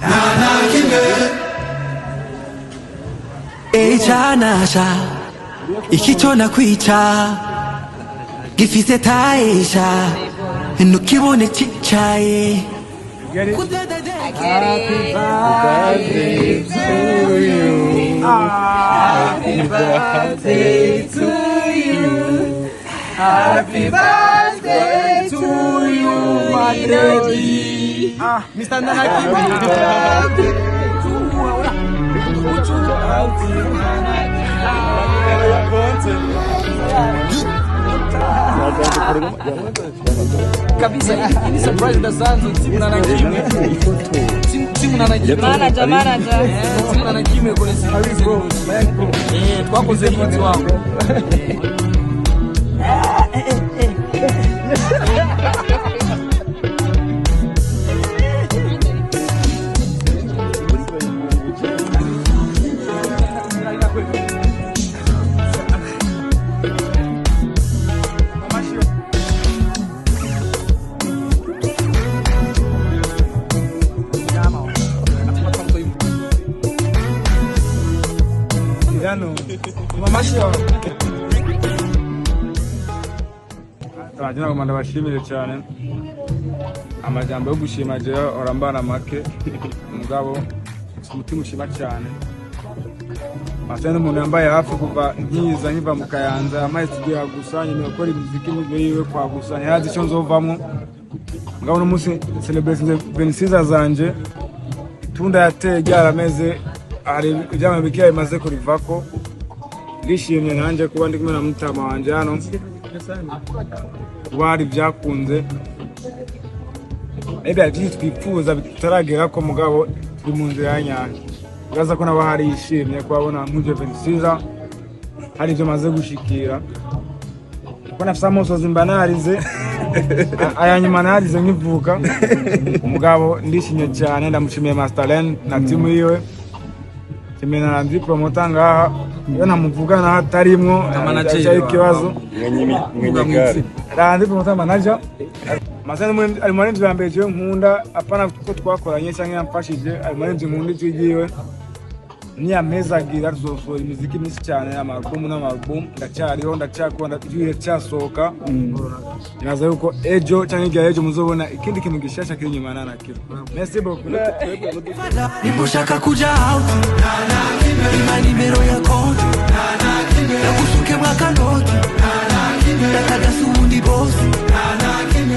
nana kimwe echanasha ikichona kwicha gifise taisha nukibone chichaye. Happy birthday to you. Happy birthday to you. Happy birthday to you, my lady. Mr. Nanaki. Happy birthday to kabisa. Ni surprise da Zanzo timu na Nakime. Timu na Nakime. Manager. Timu na Nakime kule sisi bro. Kwako zeni watu wangu. Turagira ngo ndabashimire cyane amajambo yo gushima je orambana make mugabo umutima ushima cyane Masana umuntu yambaye hafi kuva nkiza nkiva mu Kayanza amaze tugiye gusanya n'ukora imiziki n'ibyo yiwe kwa gusanya yazi cyo nzovamwo mugabo no musi celebration 26 zanje tunda yateye yarameze ari ibyama bikiye maze kurivako ndishimye nanje kuba ndi kumwe na mutama wanje hano bari byakunze ebe twifuza bitaragera ko mugabo turi mu nzira yanyaje uraza ko naba hari yishimye kubabona nkuje 26 hari byo maze gushikira ko nafisa musozi mbanarize ayanyuma narize nkivuka mugabo ndishimye cyane ndamushimiye Masterland na timu yiwe kimena nandi promoter ngaha yo namuvugana hatarimwo manager ikibazo mwenyegari randi promoter manager Masana ari muri mbere je nkunda apana ko twakoranye cyangwa yamfashije ari muri nkunda twigiwe ni ameza gira zosora imiziki myinshi cyane n'amalbum ndacyakunda twiye cyasoka naza yuko ejo cyangwa igihe ejo muzobona ikindi kintu gishasha kiri nyuma nana kiro. Merci beaucoup. Nimushaka kuja out nana kimwe nimero ya konti nana kimwe nakusuke mwakanoti nana kimwe natagasundi boss nana kimwe